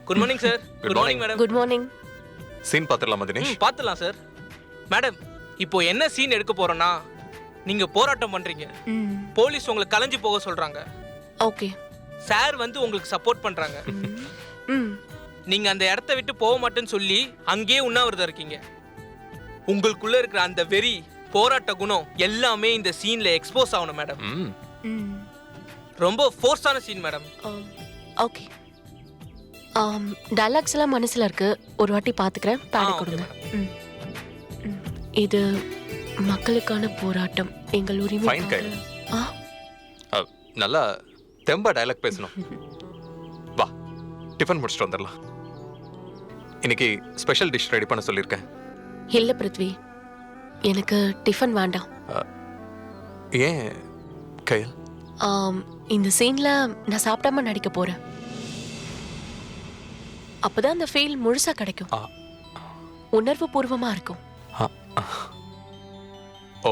Good morning sir. Good morning madam. Good morning. Scene பாத்துடலாமா தினேஷ்? பாத்துடலாம் sir. Madam, இப்போ என்ன சீன் எடுக்க போறோம்னா, நீங்க போராட்டம் பண்றீங்க, போலீஸ் உங்களை கலைஞ்சு போக சொல்றாங்க. ஓகே. சார் வந்து உங்களுக்கு சப்போர்ட் பண்றாங்க. நீங்க அந்த இடத்த விட்டு போக மாட்டேன்னு சொல்லி அங்கேயே உண்ணாவிரதம் இருக்கீங்க. உங்களுக்குள்ள இருக்கிற அந்த வெறி, போராட்ட குணம் எல்லாமே இந்த சீன்ல எக்ஸ்போஸ் ஆகணும் மேடம். ரொம்ப ஃபோர்ஸான சீன் மேடம். ஓகே. டயலாக்ஸ் எல்லாம் மனசுல இருக்கு. ஒரு வாட்டி பாத்துக்கிறேன். பாடி கொடுங்க. இது மக்களுக்கான போராட்டம், எங்கள் உரிமை. நல்லா தெம்பா டயலாக் பேசணும். வா, டிஃபன் முடிச்சுட்டு வந்துடலாம். இன்னைக்கு ஸ்பெஷல் டிஷ் ரெடி பண்ண சொல்லியிருக்கேன். இல்ல பிருத்வி, எனக்கு டிஃபன் வேண்டாம். ஏன் கயல்? இந்த சீன்ல நான் சாப்பிடாம நடிக்க போறேன். அப்பதான் அந்த ஃபீல் முழுசா கிடைக்கும், உணர்வு பூர்வமா இருக்கும். Oh,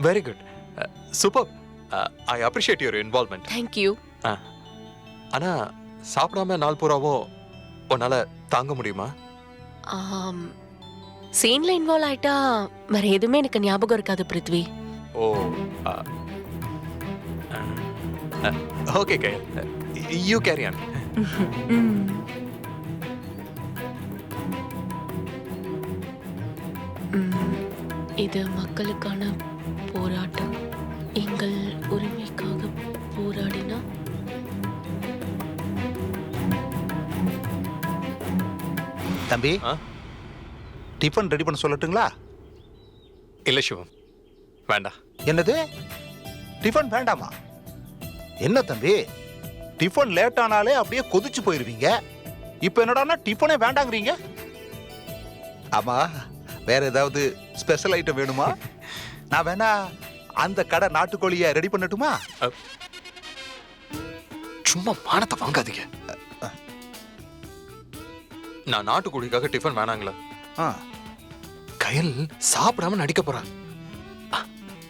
very good, super. I appreciate your involvement. Thank you. ஆனா சாப்பிடாம நாள் பூராவோ உன்னால தாங்க முடியுமா? சீன்ல இன்வால்வ் ஆயிட்டா வேற எதுவுமே எனக்கு ஞாபகம் இருக்காது Prithvi. Oh, okay Kayal, you carry on. இது மக்களுக்கான போராட்டம், எங்கள் உரிமைக்காக போராடினா. தம்பி, டிஃபன் ரெடி பண்ண சொல்லட்டுங்களா? இல்ல சிவம், வேண்டாம். என்னது, டிஃபன் வேண்டாமா? என்ன தம்பி, டிஃபன் லேட் ஆனாலே அப்படியே கொதிச்சு போயிருவீங்க. இப்போ என்னடான்னா டிஃபனே வேண்டாங்கிறீங்க. ஆமா, வேற ஏதாவது ஸ்பெஷல் ஐட்டம் வேணுமா? நான் வேணா அந்த கடை நாட்டுக்கோழியை ரெடி பண்ணட்டுமா? சும்மா மானத்தை வாங்காதீங்க. நான் நாட்டுக்கோழிக்காக டிஃபன் வேணாங்களா? கயல் சாப்பிடாம நடிக்க போறான்,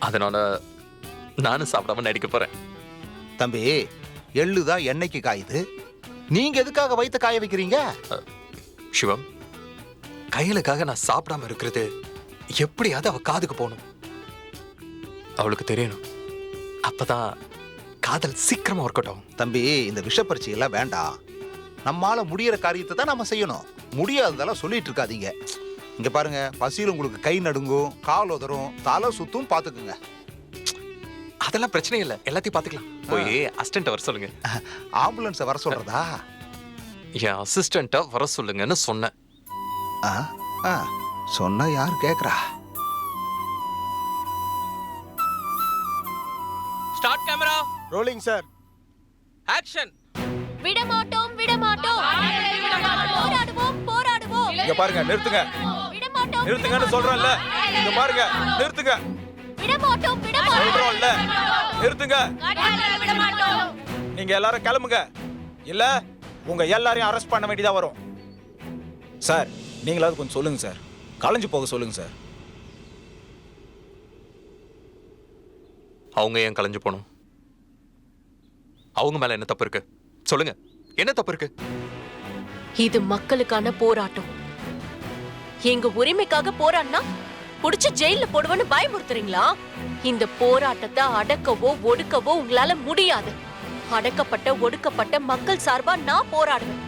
அதனால நானும் சாப்பிடாம நடிக்க போறேன். தம்பி, எள்ளுதான் எண்ணெய்க்கு காயுது, நீங்க எதுக்காக வயிற்று காய வைக்கிறீங்க? சிவம், கயலுக்காக நான் சாப்பிடாம இருக்கிறது எப்படியாவது அவ காதுக்கு போகணும், அவளுக்கு தெரியணும். அப்பதான் காதல் சீக்கிரமா ஒர்க் அவுட் ஆகும். தம்பி, இந்த விஷப்பரிச்சை எல்லாம் வேண்டாம். நம்மால முடியற காரியத்தை தான் நாம செய்யணும். முடியாததெல்லாம் சொல்லிட்டு இருக்காதீங்க. இங்க பாருங்க, பசியில் உங்களுக்கு கை நடுங்கும், கால் உதறும், தலை சுத்தும், பாத்துக்குங்க. அதெல்லாம் பிரச்சனை இல்லை, எல்லாத்தையும் பாத்துக்கலாம். போய் அசிஸ்டன்ட் வர சொல்லுங்க. ஆம்புலன்ஸை வர சொல்றதா? என் அசிஸ்டன்ட்டை வர சொல்லுங்கன்னு சொன்னேன். சொன்னா யார் கேக்குறா? Start camera rolling sir. Action. விட மாட்டோம், விட மாட்டோம், போராடுவோம், போராடுவோம். இங்க பாருங்க, நிறுத்துங்க. விட மாட்டோம், நிறுத்துங்கன்னு சொல்றேன்ல. இங்க பாருங்க, நிறுத்துங்க. விட மாட்டோம், விட மாட்டோம், சொல்றோம்ல, நிறுத்துங்க. விட மாட்டோம். நீங்க எல்லாரும் கிளம்புங்க, இல்ல உங்க எல்லாரையும் அரெஸ்ட் பண்ண வேண்டியதா வரும். சார், நீங்களாவது கொஞ்சம் சொல்லுங்க சார், கலைஞ்சு போக சொல்லுங்க சார். அவங்க ஏன் கலைஞ்சு போகணும்? அவங்க மேல என்ன தப்பு இருக்கு? சொல்லுங்க, என்ன தப்பு இருக்கு? இது மக்களுக்கான போராட்டம். எங்க உரிமைக்காக போராடினா புடிச்சு ஜெயில போடுவேன்னு பயமுறுத்துறீங்களா? இந்த போராட்டத்தை அடக்கவோ ஒடுக்கவோ உங்களால முடியாது. அடக்கப்பட்ட ஒடுக்கப்பட்ட மக்கள் சார்பா நான் போராடுவேன்.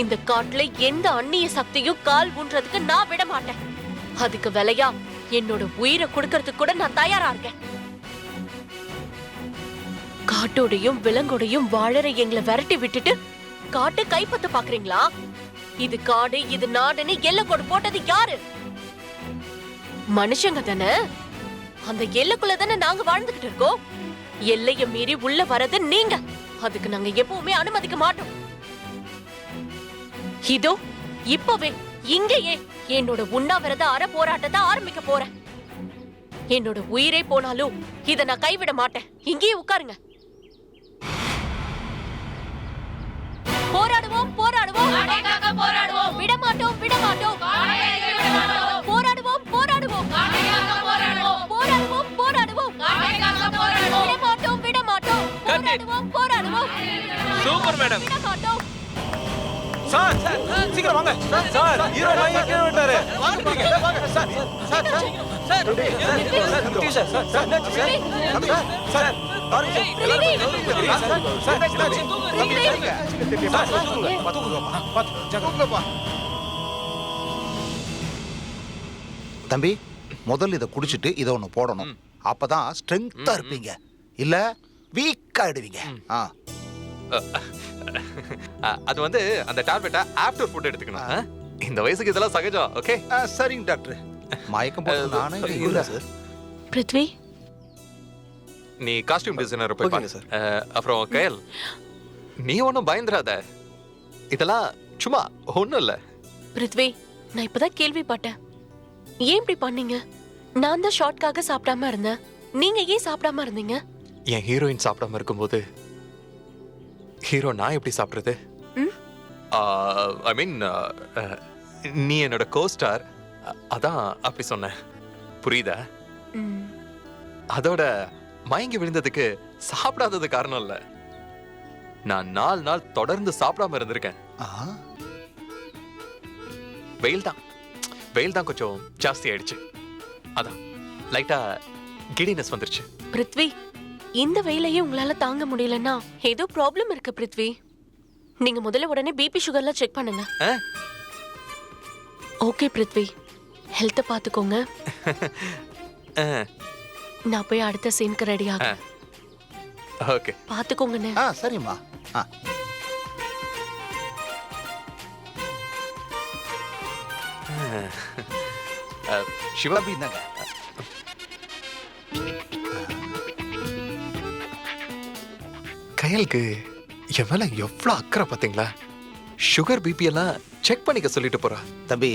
இந்த காட்டுல எந்த அந்நிய சக்தியும் கால் ஊன்றதுக்கு நான் விட மாட்டேன். அதுக்கு விலையா என்னோட உயிரை கொடுக்கறதுக்கு கூட நான் தயாரா இருக்கேன். காட்டோடையும் விலங்கோடையும் வாழற எங்களை விரட்டி விட்டுட்டு காட்டு கைப்பத்த பாக்குறீங்களா? இது காடு, இது நாடுன்னு எல்லைக்கோடு போட்டது யாரு? மனுஷங்க தானே. அந்த எல்லைக்குள்ள தானே நாங்க வாழ்ந்துகிட்டு இருக்கோம். எல்லைய மீறி உள்ள வரது நீங்க. அதுக்கு நாங்க எப்பவுமே அனுமதிக்க மாட்டோம். இதோ இப்பவே இங்கேயே என்னோட உண்ணாவிரத அற போராட்டத்தை ஆரம்பிக்க போறேன். என்னோட உயிரே போனாலும் இத நான் கைவிட மாட்டேன். இங்கேயே உட்காருங்க. போராடுவோம், போராடுவோம், போராடுவோம், விட மாட்டோம், விட மாட்டோம், போராடுவோம், போராடுவோம், போராடுவோம், போராடுவோம், விட மாட்டோம், விட மாட்டோம், போராடுவோம், போராடுவோம். Super madam. விட மாட்டோம். சார் சீக்கிரம் வாங்க சார் ஹீரோ பையன் கீழ விட்டாரு சார் சார் பாருங்க தம்பி முதல்ல இதை குடிச்சிட்டு இதை ஒன்று போடணும் அப்பதான் ஸ்ட்ரென்த்தா இருப்பீங்க இல்ல வீக் ஆயிடுவீங்க அது வந்து அந்த டேப்லெட்டை ஆஃப்டர் ஃபுட் எடுத்துக்கணும். இந்த வயசுக்கு இதெல்லாம் சகஜம். ஓகே சரிங்க டாக்டர். மயக்கம் போட்டு நானே இல்ல சார். பிருத்வி, நீ காஸ்டியூம் டிசைனர் போய் பாருங்க சார். அப்புறம் கயல், நீ ஒன்றும் பயந்துராத, இதெல்லாம் சும்மா ஒன்றும் இல்லை. பிருத்வி, நான் இப்பதான் கேள்விப்பட்டேன். ஏன் இப்படி பண்ணீங்க? நான் தான் ஷார்ட்காக சாப்பிடாம இருந்தேன், நீங்க ஏன் சாப்பிடாம இருந்தீங்க? என் ஹீரோயின் சாப்பிடாம இருக்கும்போது ஹீரோ நான் எப்படி சாப்பிடுறது? ஐ மீன் நீ என்னோட கோஸ்டார், அதான் அப்படி சொன்னேன். புரியுதா? அதோட மயங்கி விழுந்ததுக்கு சாப்பிடாதது காரணம் இல்ல, நான் 4 நாள் தொடர்ந்து சாப்பிடாம இருந்திருக்கேன். வெயில் தான் கொஞ்சம் ஜாஸ்தி ஆயிடுச்சு, அதான் லைட்டா கிடினஸ் வந்துருச்சு. பிருத்வி, இந்த வெயிலையே உங்களால தாங்க முடியலன்னா ஏதோ ப்ராப்ளம் இருக்கு பிருத்வி. நீங்க முதல்ல உடனே பிபி சுகர்லாம் செக் பண்ணுங்க. ஓகே பிருத்வி, ஹெல்த்தை பாத்துக்கோங்க. நான் போய் அடுத்த சீனுக்கு ரெடி ஆகிறேன். ஓகே, பாத்துக்கோங்கண்ணே. சரிம்மா. சிவா, இந்தாங்க. கயலுக்கு என் மேல எவ்வளவு அக்கறை பாத்தீங்களா? சுகர் பிபி எல்லாம் செக் பண்ணிக்க சொல்லிட்டு போறா. தம்பி,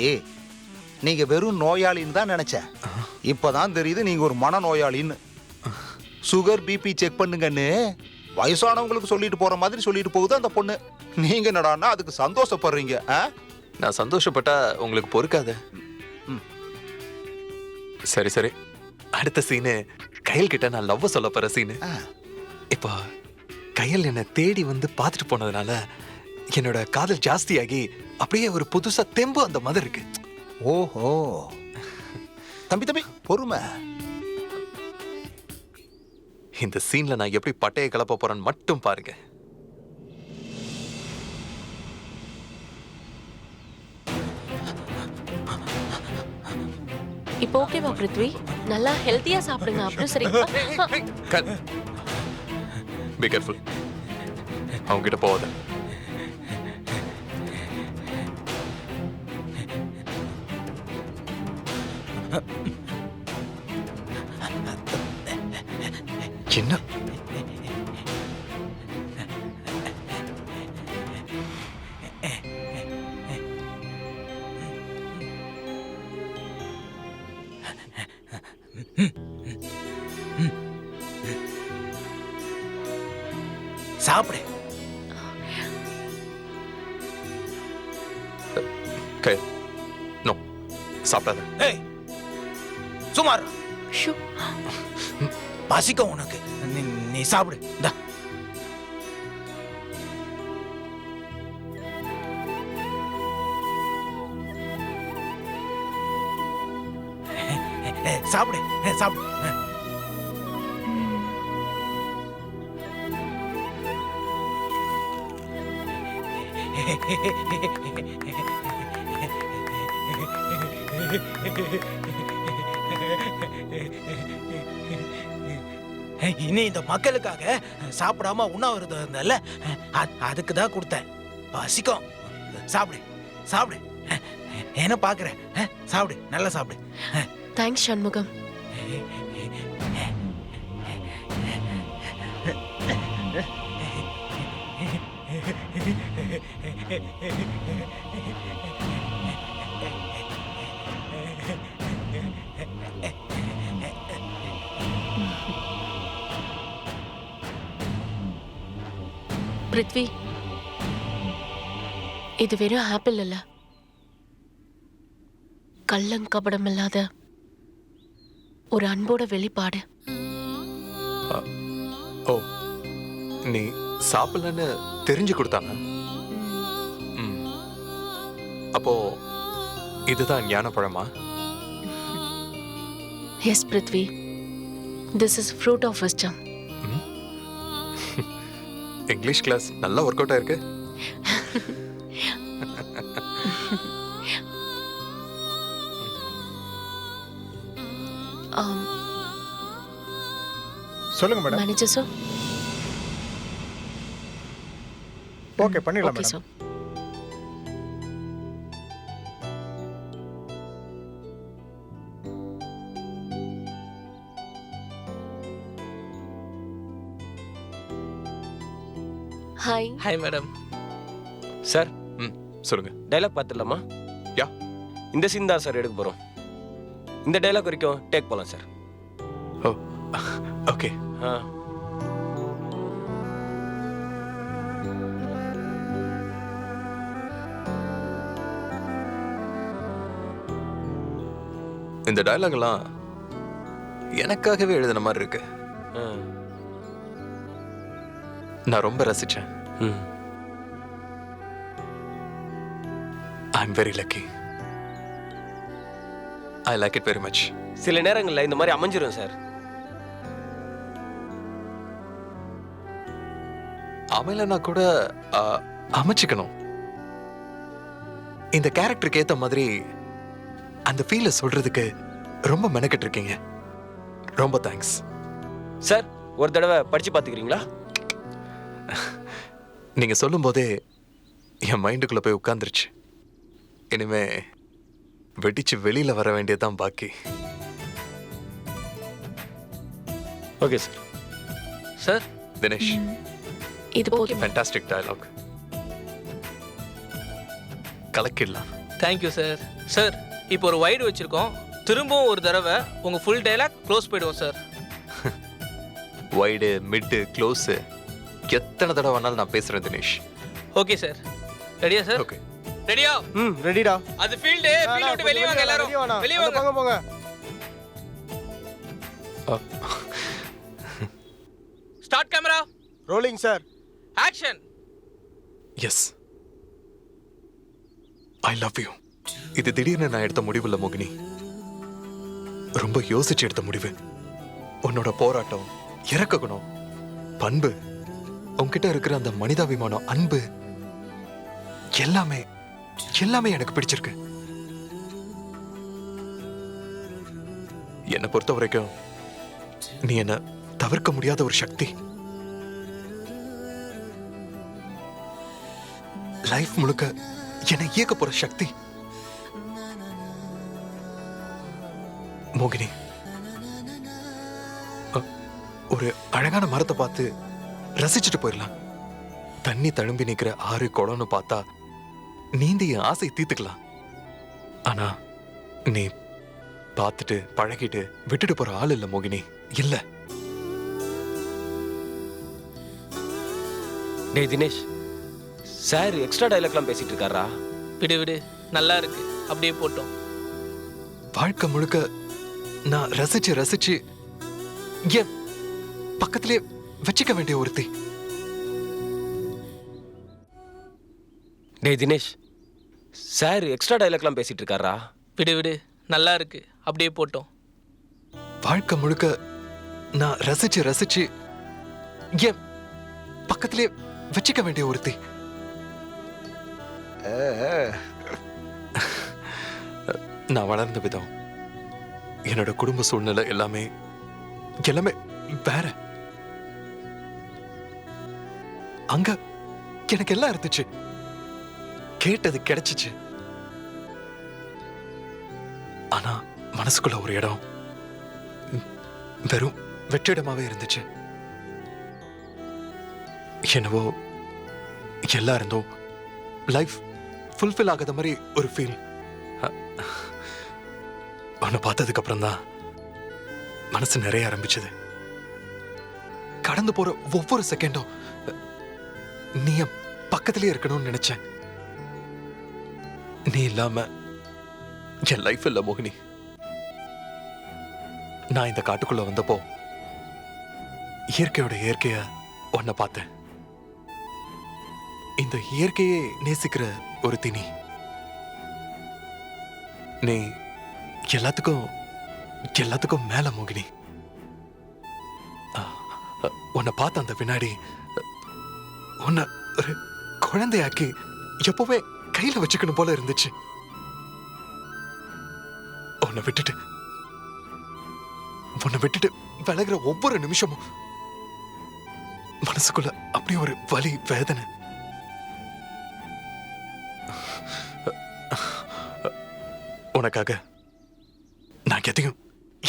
நீங்க வெறும் நோயாளின்னு தான் நினைச்சேன், இப்பதான் தெரியுது நீங்க ஒரு மனநோயாளின்னு. சுகர் பிபி செக் பண்ணுங்கன்னு வயசானவங்களுக்கு சொல்லிட்டு போற மாதிரி சொல்லிட்டு போகுது அந்த பொண்ணு. நீங்க என்னடான்னா அதுக்கு சந்தோஷப்படுறீங்க. நான் சந்தோஷப்பட்டா உங்களுக்கு பொறுக்காத. சரி சரி, அடுத்த சீனு கயல் கிட்ட நான் லவ் சொல்ல போற சீனு. இப்போ கயல் என்னை தேடி வந்து பார்த்துட்டு போனதுனால என்னோட காதல் ஜாஸ்தியாகி அப்படியே ஒரு புதுசா தெம்பு அந்த மாதிரி இருக்கு. ஓஹோ, தம்பி பொறுமை. இந்த சீன்ல நான் எப்படி பட்டையை கிளப்ப போறேன்னு மட்டும் பாருங்க. இப்போ ஓகேவா பிருத்வி? நல்லா ஹெல்த்தியா சாப்பிடுங்க. அப்புறம் சரி. பி கேர்ஃபுல், அவங்க கிட்ட போவாத. என்ன சாப்பிடு. கயல், நோ, சாப்பிடாத. ஏய், சுமார் ஷூ, பசிக்கும் உனக்கு. நீ சாப்பிடு. இந்தா. சாப்பிடு சாப்பிடு. இனி இந்த மக்களுக்காக சாப்பிடாம உண்ணாவிரதம் இருந்தல்ல, அதுக்கு தான் கொடுத்தேன். பசிக்கும், சாப்பிடு சாப்பிடு. என்ன பாக்குற? சாப்பிடு, நல்லா சாப்பிடு. தேங்க்ஸ் சண்முகம். பிருத்வி, இது வெறும் ஆப்பிள் இல்ல, கள்ளங்கபடம் இல்லாத ஒரு அன்போட வெளிப்பாடு. ஓ, நீ சாப்பிடலன்னு தெரிஞ்சு கொடுத்தாங்க. அப்போ இதுதான் ஞான பழமா? Yes Prithvi, this is fruit of wisdom. English class நல்லா ஒர்க் அவுட் ஆயிருக்கு. சொல்லுங்க மேடம். Manager sir. ஓகே பண்ணிடலாம் okay madam. Sir. Hi. Hi madam. Sir சொல்லுங்க. டைலாக் பார்த்துடலாமா? யா. இந்த சீன் தான் சார் எடுக்க போகிறோம். இந்த டைலாக் வரைக்கும் டேக் போகலாம் சார். ஓ ஓகே. ஆ இந்த டயலாக் எல்லாம் எனக்காகவே எழுதின மாதிரி இருக்கு. ஆ நான் ரொம்ப ரசிச்சேன். ம் I am very lucky. I like it very much. சில நேரங்களில் இந்த மாதிரி அமைஞ்சிரும் சார். அமையலன்னா கூட அமைச்சுக்கணும். இந்த கேரக்டருக்கு ஏத்த மாதிரி அந்த ஃபீலை சொல்றதுக்கு ரொம்ப மெனக்கெட்டு இருக்கீங்க. ரொம்ப தேங்க்ஸ். சார் ஒரு தடவை படிச்சு பார்த்துக்கிறீங்களா? நீங்க சொல்லும் போதே என் மைண்டுக்குள்ள போய் உட்கார்ந்துருச்சு. இனிமே வெடிச்சு வெளியில வர வேண்டியதுதான் பாக்கி. Okay sir. சார் தினேஷ், இது போதும். Fantastic dialogue. கலக்கிடலாம். Thank you sir. சார் இப்போ ஒரு வைடு வச்சிருக்கோம். திரும்பவும் ஒரு தடவை உங்க ஃபுல் டைலாக் க்ளோஸ் போயிடுவோம் சார். வைடு, மிட்டு, க்ளோஸ் எத்தனை தடவை வேணாலும் நான் பேசுறேன் தினேஷ். Okay sir. ரெடியா சார்? ஓகே. ரெடியா? ம் ரெடிடா. அது ஃபீல்ட் விட்டு வெளிய வாங்க எல்லாரும். வெளிய வாங்க. போங்க போங்க. Start camera. Rolling sir. Action. Yes, I love you. இது திடீர்னு நான் எடுத்த முடிவு இல்ல மோகினி. ரொம்ப யோசிச்சு எடுத்த முடிவு. உன்னோட போராட்டம், இறக்க குணம், பண்பு, உன்கிட்ட இருக்கிற அந்த மனிதாபிமானம், அன்பு எல்லாமே எல்லாமே எனக்கு பிடிச்சிருக்கு. என்னை பொறுத்த வரைக்கும் நீ என்ன தவிர்க்க முடியாத ஒரு சக்தி. லைஃப் முழுக்க என்னை இயக்க போற சக்தி. மோகினி, ஒரு அழகான மரத்தை பார்த்து ரசிச்சுட்டு போயிடலாம். தண்ணி தழும்பி நிக்கிற ஆறு குளம்னு பார்த்தா நீந்தி என் ஆசை தீர்த்துக்கலாம். ஆனா நீ பார்த்துட்டு பழகிட்டு விட்டுட்டு போற ஆள் இல்ல மோகினி. இல்ல. டேய் தினேஷ், சார் எக்ஸ்ட்ரா டைலாக்லாம் பேசிட்டு இருக்காரா? விடு விடு, நல்லா இருக்கு, அப்படியே போட்டோம். வாழ்க்கை முழுக்க நான் ரசிச்சு ரசிச்சு என் பக்கத்திலே வச்சுக்க வேண்டிய ஒருத்தி. டேய் தினேஷ், சார் எக்ஸ்ட்ரா டைலாக்லாம் பேசிட்டு இருக்காரா? விடு விடு, நல்லா இருக்கு, அப்படியே போட்டோம். வாழ்க்கை முழுக்க நான் ரசிச்சு ரசிச்சு என் பக்கத்திலே வச்சுக்க வேண்டிய ஒருத்தி. நான் வளர்ந்த விதம், என்னோட குடும்ப சூழ்நிலை எல்லாமே எல்லாமே வேற. அங்க எனக்கு எல்லாம் இருந்துச்சு, கேட்டது கிடைச்சிச்சு. ஆனா மனசுக்குள்ள ஒரு இடம் வெறும் வெற்றிடமாவே இருந்துச்சு. என்னவோ எல்லாம் இருந்தோம், லைஃப் ஃபுல்ஃபில் ஆகாத மாதிரி ஒரு ஃபீல். உன்னை பார்த்ததுக்கு அப்புறம் தான் மனசு நிறைய ஆரம்பிச்சது. கடந்து போற ஒவ்வொரு செகண்டும் நீ என் பக்கத்திலே இருக்கணும்னு நினைச்சேன். நீ இல்லாம என் லைஃப் இல்ல மோகினி. நான் இந்த காட்டுக்குள்ள வந்தப்போ இயற்கையோட இயற்கைய உன்னை பார்த்தேன். இந்த இயற்கையே நேசிக்கிற ஒரு தினி. நீ எல்லாத்துக்கும் எல்லாத்துக்கும் மேல மோகினி. உன்னை பார்த்த அந்த வினாடி உன்னை ஒரு குழந்தையாக்கி எப்பவுமே கையில வச்சுக்கணும் போல இருந்துச்சு. உன்னை விட்டுட்டு விலகுற ஒவ்வொரு நிமிஷமும் மனசுக்குள்ள அப்படியே ஒரு வலி, வேதனை. உனக்காக நான்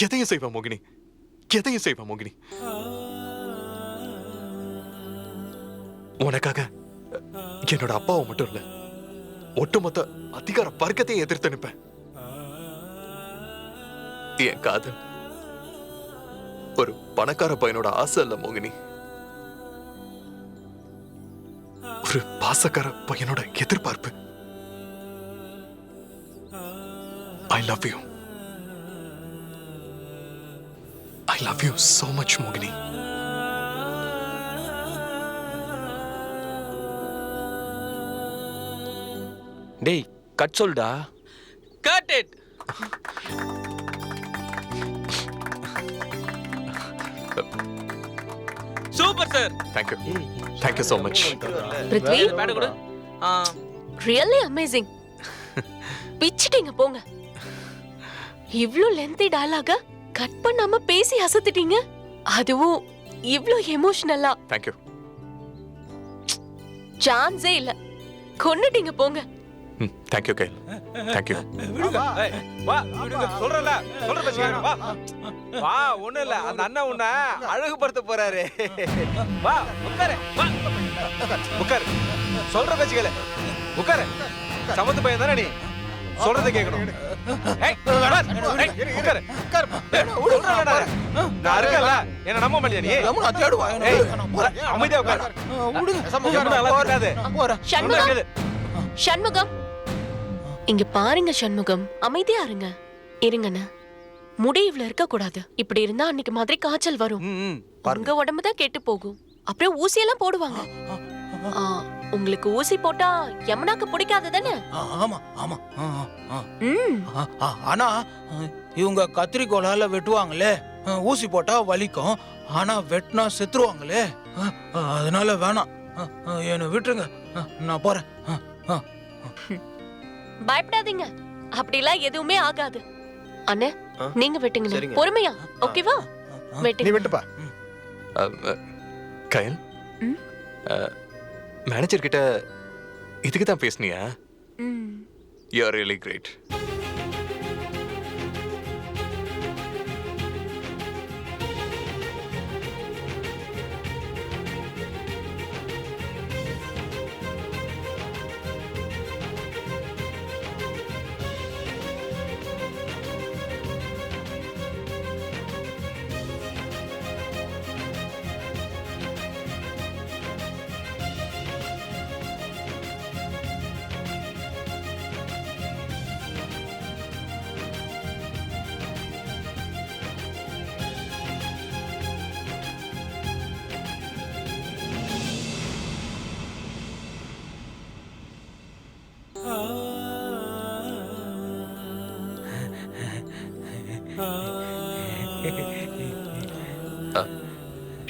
எதையும் செய்வேன் மோகினி, எதையும் செய்வேன் மோகினி. உனக்காக என்னோட அப்பாவை மட்டும் இல்ல, ஒட்டுமொத்த அதிகார வர்க்கத்தையும் எதிர்த்து நிற்பேன். என் காதல் ஒரு பணக்கார பையனோட ஆசை இல்ல மோகினி, ஒரு பாசக்கார பையனோட எதிர்பார்ப்பு. I love you. I love you so much, Mogini. டேய் கட் சொல்டா. Cut it. Super sir. Thank you. Thank you so much. Prithvi, பேட கொடு. Really amazing. பிச்சிட்டீங்க போங்க. இவ்ளோ லென்த்தி டயலாக கட் பண்ணாம பேசி அசத்திட்டீங்க. அதுவும் இவ்ளோ எமோஷனலா. Thank you. சான்ஸே இல்ல. கொன்னுட்டீங்க போங்க. Thank you, Kyle. Thank you. விடுங்க. ஏய், வா விடுங்க. சொல்றல பேச்சு கேளு. வா வா. ஒண்ணு இல்ல, அந்த அண்ணன் உன்னை அழகுபடுத்த போறாரு. வா உட்காரு. வா உட்காரு. சொல்ற பேச்சு கேளு. உட்காரு. சமத்து பையன் தானே நீ, சொல்றத கேட்கணும். ஏய் உட்காரு. சொல்றேன்டா. நான் இருக்கல, என்ன நம்ப மாட்டியா நீ? ஏய் அமைதியா உட்காரு. விடுங்க. நல்லா இருக்காது. சண்முகம், கேளு. சண்முகம், இங்க பாருங்க சண்முகம், அமைதியா இருங்க. இருங்கண்ணா, முடி இவ்வளவு இருக்க கூடாது. இப்படி இருந்தா அன்னைக்கு மாதிரி காய்ச்சல் வரும். உங்க உடம்புதான் கெட்டு போகும். அப்புறம் ஊசி எல்லாம் போடுவாங்க. உங்களுக்கு ஊசி போட்டா யமுனாக்கு பிடிக்காது தானே? ஆமா ஆமா. ஆனா இவங்க கத்திரிக்கோளால வெட்டுவாங்களே, ஊசி போட்டா வலிக்கும். ஆனா வெட்டினா செத்துருவாங்களே, அதனால வேணாம். என்ன விட்டுருங்க, நான் போறேன். பயப்படாதீங்க, அப்படிலாம் எதுவுமே ஆகாது. அண்ணே, நீங்க வெட்டுங்க. பொறுமையா, ஓகேவா? நீ வெட்டுங்க. விட்டுப்பா. கயல், மேனேஜர் கிட்ட இதுக்கு தான் பேசுனியா? You are really great.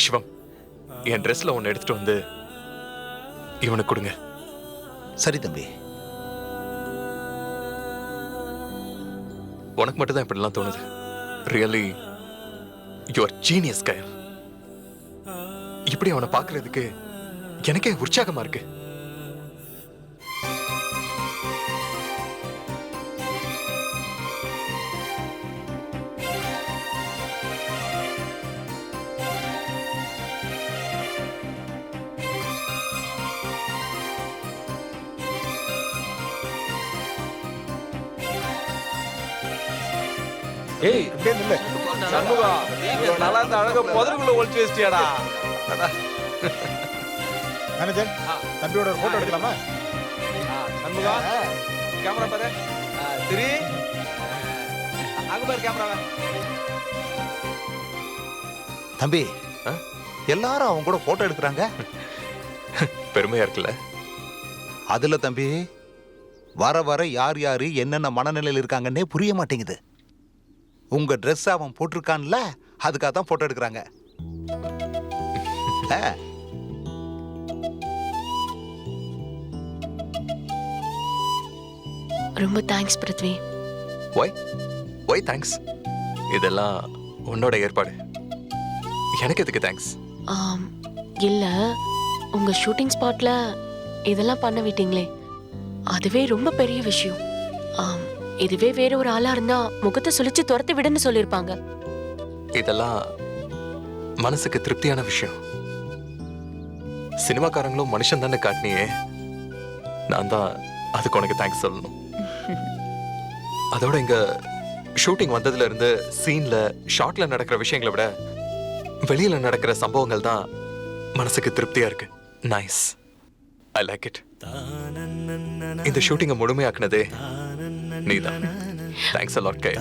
சிவம், என் ட்ரெஸ்ல ஒன்னு எடுத்துட்டு வந்து இவனுக்கு கொடுங்க. சரி தம்பி. உனக்கு மட்டும் தான் இப்படிலாம் தோணுது. ரியலி யூ ஆர் ஜீனியஸ் கயல். இப்படி அவனை பார்க்கிறதுக்கு எனக்கே உற்சாகமா இருக்கு. ஏய் அப்படியே நில்லு. சண்முகா, இவ்வளவு நாளா அந்த அழக புதருக்குள்ள ஒளிச்சு வச்சிட்டியாடா. மேனேஜர், தம்பியோட ஒரு போட்டோ எடுக்கலாமா? சண்முகா, கேமரா பாரு. திரி, அங்க பாரு கேமராவை. தம்பி, எல்லாரும் அவங்க கூட போட்டோ எடுக்கிறாங்க. பெருமையா இருக்குல்ல? அதுல தம்பி, வர வர யார் யாரு என்னென்ன மனநிலையில் இருக்காங்கன்னே புரிய மாட்டேங்குது. உங்க ட்ரெஸ் அவன் போட்டிருக்கான்ல, அதுக்காக தான் போட்டோ எடுக்கிறாங்க. ரொம்ப தேங்க்ஸ் பிருத்வி. Y thanks? இதெல்லாம் உன்னோட ஏற்பாடு. எனக்கு எதுக்கு தேங்க்ஸ்? இல்ல, உங்க ஷூட்டிங் ஸ்பாட்ல இதெல்லாம் பண்ண விட்டீங்களே, அதுவே ரொம்ப பெரிய விஷயம். இதுவே வேற ஒரு ஆளா இருந்தா முகத்தை சுழிச்சு துரத்தி விடுன்னு சொல்லிருப்பாங்க. இதெல்லாம் மனசுக்கு திருப்தியான விஷயம். சினிமாக்காரங்களும் மனுஷன் தானே காட்டினியே, நான் தான் அதுக்கு உனக்கு தேங்க்ஸ் சொல்லணும். அதோட இங்க ஷூட்டிங் வந்ததுல இருந்து சீன்ல ஷார்ட்ல நடக்கிற விஷயங்களை விட வெளியில நடக்கிற சம்பவங்கள் தான் மனசுக்கு திருப்தியா இருக்கு. Nice, I like it. இந்த ஷூட்டிங்கை முழுமையாக்குனதே நீதான். தேங்க்ஸ் a lot, கே.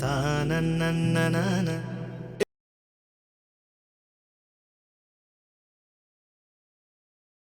தானன்னனனன